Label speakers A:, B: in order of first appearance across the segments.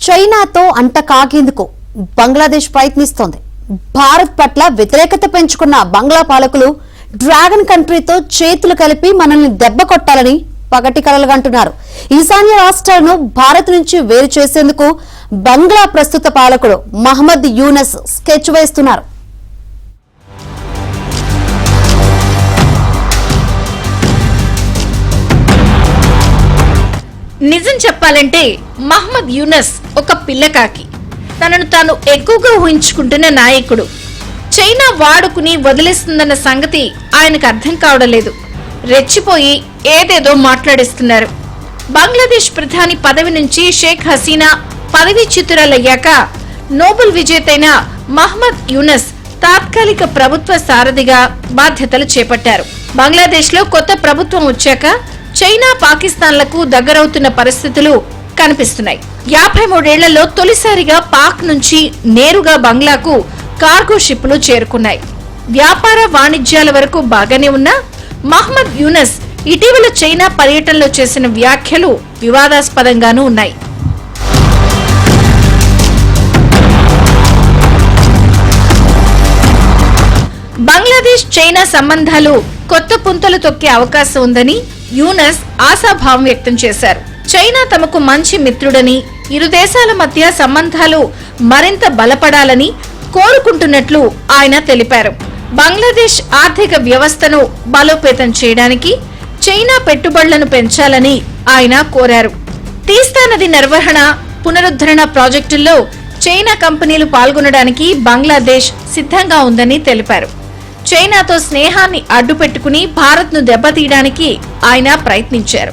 A: చైనాతో అంట కాగేందుకు బంగ్లాదేశ్ ప్రయత్నిస్తోంది. భారత్ పట్ల వ్యతిరేకత పెంచుకున్న బంగ్లా పాలకులు డ్రాగన్ కంట్రీతో చేతులు కలిపి మనల్ని దెబ్బ కొట్టాలని పగటి కలలుగంటున్నారు. ఈశాన్య రాష్ట్రాలను భారత్ నుంచి వేరు చేసేందుకు బంగ్లా ప్రస్తుత పాలకుడు మహమ్మద్ యూనస్ స్కెచ్ వేస్తున్నారు.
B: నిజం చెప్పాలంటే మహమ్మద్ యూనస్ ఒక పిల్లకాకి. తనను తాను ఎక్కువగా ఊహించుకుంటున్న నాయకుడు. చైనా వాడుకుని వదిలేస్తుందన్న సంగతి ఆయనకు అర్థం కావడం లేదు. రెచ్చిపోయి ఏదేదో మాట్లాడేస్తున్నారు. బంగ్లాదేశ్ ప్రధాని పదవి నుంచి షేక్ హసీనా పదవీచ్యుతురాలయ్యాక నోబెల్ విజేతైన మహమ్మద్ యూనస్ తాత్కాలిక ప్రభుత్వ సారథిగా బాధ్యతలు చేపట్టారు. బంగ్లాదేశ్ లో కొత్త ప్రభుత్వం వచ్చాక చైనా పాకిస్తాన్లకు దగ్గరవుతున్న పరిస్థితులు కనిపిస్తున్నాయి. 53 ఏళ్లలో తొలిసారిగా పాక్ నుంచి నేరుగా బంగ్లాకు కార్గో షిప్లు చేరుకున్నాయి. వ్యాపార వాణిజ్యాల వరకు బాగానే ఉన్నా మహమ్మద్ యూనస్ ఇటీవల చైనా పర్యటనలో చేసిన వ్యాఖ్యలు వివాదాస్పదంగానూ ఉన్నాయి. బంగ్లాదేశ్ చైనా సంబంధాలు కొత్త పుంతలు తొక్కే అవకాశం ఉందని యూనస్ ఆశాభావం వ్యక్తం చేశారు. చైనా తమకు మంచి మిత్రుడని, ఇరు దేశాల మధ్య సంబంధాలు మరింత బలపడాలని కోరుకుంటున్నట్లు ఆయన తెలిపారు. బంగ్లాదేశ్ ఆర్థిక వ్యవస్థను బలోపేతం చేయడానికి చైనా పెట్టుబడులను పెంచాలని ఆయన కోరారు. తీస్తా నది నిర్వహణ, పునరుద్ధరణ ప్రాజెక్టుల్లో చైనా కంపెనీలు పాల్గొనడానికి బంగ్లాదేశ్ సిద్ధంగా ఉందని తెలిపారు. చైనాతో స్నేహాన్ని అడ్డుపెట్టుకుని భారత్ ను దెబ్బతీయడానికి ఆయన ప్రయత్నించారు.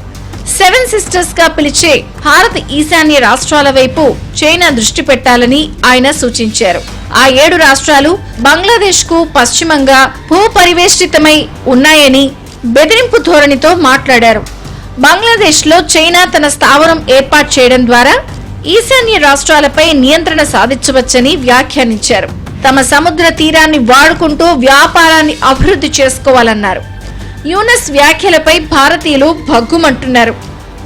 B: 7 సిస్టర్స్ గా పిలిచే భారత ఈశాన్య రాష్ట్రాల వైపు చైనా దృష్టి పెట్టాలని ఆయన సూచించారు. ఆ 7 రాష్ట్రాలు బంగ్లాదేశ్ కు పశ్చిమంగా భూపరివేష్టితమై ఉన్నాయని బెదిరింపు ధోరణితో మాట్లాడారు. బంగ్లాదేశ్ లో చైనా తన స్థావరం ఏర్పాటు చేయడం ద్వారా ఈశాన్య రాష్ట్రాలపై నియంత్రణ సాధించవచ్చని వ్యాఖ్యానించారు. తమ సముద్ర తీరాన్ని వాడుకుంటూ వ్యాపారాన్ని అభివృద్ధి చేసుకోవాలన్నారు. యూనస్ వ్యాఖ్యలపై భారతీయులు భగ్గుమంటున్నారు.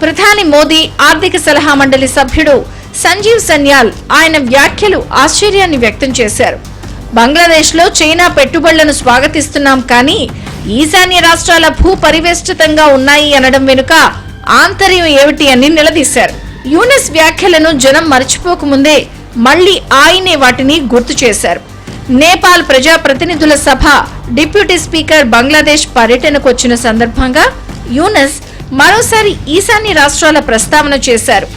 B: ప్రధాని మోదీ ఆర్థిక సలహా మండలి సభ్యుడు సంజీవ్ సన్యాల్ ఆయన వ్యాఖ్యలు ఆశ్చర్యాన్ని వ్యక్తం చేశారు. బంగ్లాదేశ్ లో చైనా పెట్టుబడులను స్వాగతిస్తున్నాం, కానీ ఈశాన్య రాష్ట్రాల భూ పరివేష్టితంగా ఉన్నాయి అనడం వెనుక ఆంతర్యం ఏమిటి అని నిలదీశారు. యూనస్ వ్యాఖ్యలను జనం మర్చిపోకముందే మళ్లీ ఆయనే వాటిని గుర్తు చేశారు. నేపాల్ ప్రజా ప్రతినిధుల సభ డిప్యూటీ స్పీకర్ బంగ్లాదేశ్ పర్యటనకు వచ్చిన సందర్భంగా యూనస్ మరోసారి ఈశాన్య రాష్ట్రాల ప్రస్తావన చేశారు.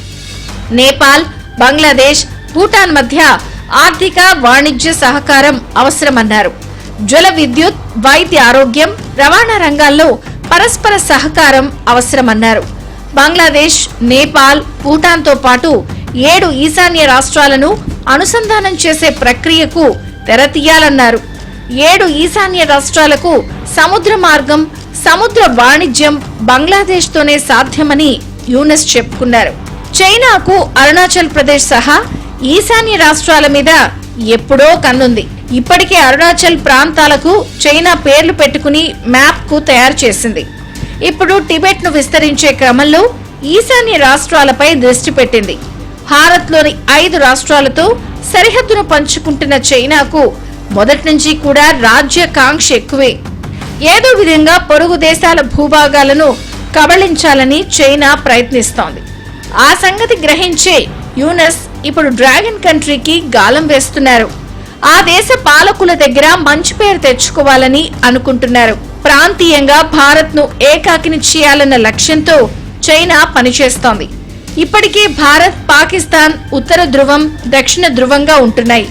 B: నేపాల్, బంగ్లాదేశ్, భూటాన్ మధ్య ఆర్థిక, వాణిజ్య సహకారం అవసరమన్నారు. జల విద్యుత్, వైద్య ఆరోగ్యం, రవాణా రంగాల్లో పరస్పర సహకారం అవసరమన్నారు. బంగ్లాదేశ్, నేపాల్, భూటాన్తో పాటు 7 ఈశాన్య రాష్ట్రాలను అనుసంధానం చేసే ప్రక్రియకు తెరతీయాలన్నారు. 7 ఈశాన్య రాష్ట్రాలకు సముద్ర మార్గం, సముద్ర వాణిజ్యం బంగ్లాదేశ్ తోనే సాధ్యమని యూనస్ చెప్పుకున్నారు. చైనాకు అరుణాచల్ ప్రదేశ్ సహా ఈశాన్య రాష్ట్రాల మీద ఎప్పుడో కన్నుంది. ఇప్పటికే అరుణాచల్ ప్రాంతాలకు చైనా పేర్లు పెట్టుకుని మ్యాప్ కు తయారు చేసింది. ఇప్పుడు టిబెట్ ను విస్తరించే క్రమంలో ఈశాన్య రాష్ట్రాలపై దృష్టి పెట్టింది. భారత్ లోని 5 రాష్ట్రాలతో సరిహద్దును పంచుకుంటున్న చైనాకు మొదటి నుంచి కూడా రాజ్యాకాంక్ష ఎక్కువే. ఏదో విధంగా పొరుగు దేశాల భూభాగాలను కబళించాలని చైనా ప్రయత్నిస్తోంది. ఆ సంగతి గ్రహించే యూనస్ ఇప్పుడు డ్రాగన్ కంట్రీకి గాలం వేస్తున్నారు. ఆ దేశ పాలకుల దగ్గర మంచి పేరు తెచ్చుకోవాలని అనుకుంటున్నారు. ప్రాంతీయంగా భారత్ ను ఏకాకిని చేయాలన్న లక్ష్యంతో చైనా పనిచేస్తోంది. ఇప్పటికే భారత్, పాకిస్తాన్ ఉత్తర ధ్రువం, దక్షిణ ధ్రువంగా ఉంటున్నాయి.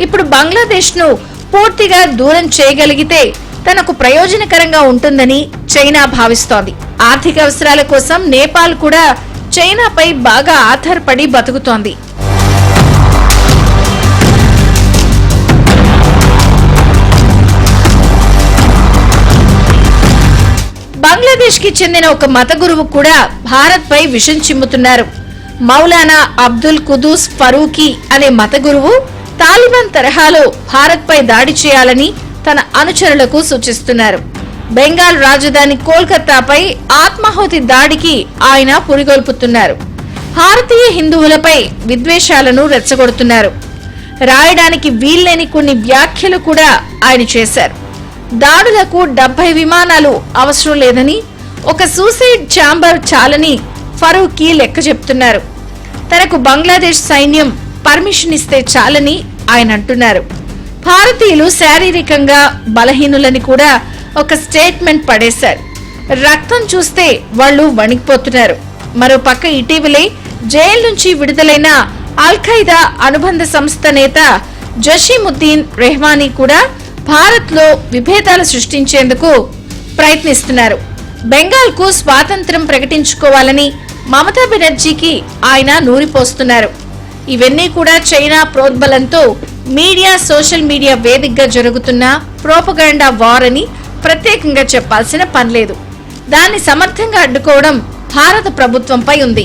B: ఇప్పుడు బంగ్లాదేశ్ ను పూర్తిగా దూరం చేయగలిగితే తనకు ప్రయోజనకరంగా ఉంటుందని చైనా భావిస్తోంది. ఆర్థిక అవసరాల కోసం నేపాల్ కూడా చైనాపై బాగా ఆధారపడి బతుకుతోంది. బంగ్లాదేశ్ కి చెందిన ఒక మత గురువు కూడా భారత్ పై విషం చిమ్ముతున్నారు. మౌలానా అబ్దుల్ కుదూస్ ఫరూకీ అనే మత గురువు తాలిబాన్ తరహాలో భారత్ పై దాడి చేయాలని తన అనుచరులకు సూచిస్తున్నారు. బెంగాల్ రాజధాని కోల్కతాపై ఆత్మాహుతి దాడికి ఆయన పురిగొల్పుతున్నారు. భారతీయ హిందువులపై విద్వేషాలను రెచ్చగొడుతున్నారు. రాయడానికి వీల్లేని కొన్ని వ్యాఖ్యలు కూడా ఆయన చేశారు. దాడులకు 70 విమానాలు అవసరం లేదని, ఒక సూసైడ్ ఛాంబర్ చాలని ఫరూకీ లెక్క చెప్తున్నారు. తనకు బంగ్లాదేశ్ సైన్యం పర్మిషన్ ఇస్తే చాలని ఆయన అంటున్నారు. భారతీయులు శారీరకంగా బలహీనులని కూడా ఒక స్టేట్మెంట్ పడేశారు. రక్తం చూస్తే వాళ్ళు వణికిపోతున్నారు. మరోపక్క ఇటీవలే జైలు నుంచి విడుదలైన అల్-ఖైదా అనుబంధ సంస్థ నేత జషీముద్దీన్ రెహమానీ కూడా భారత్ లో విభేదాలు సృష్టించేందుకు ప్రయత్నిస్తున్నారు. బెంగాల్ కు స్వాతంత్ర్యం ప్రకటించుకోవాలని మమతా బెనర్జీకి ఆయన నూరిపోస్తున్నారు. ఇవన్నీ కూడా చైనా ప్రోద్బలంతో మీడియా, సోషల్ మీడియా వేదికగా జరుగుతున్న ప్రోపగండా వార్ అని ప్రత్యేకంగా చెప్పాల్సిన పనిలేదు. దాన్ని సమర్థంగా అడ్డుకోవడం భారత ప్రభుత్వంపై ఉంది.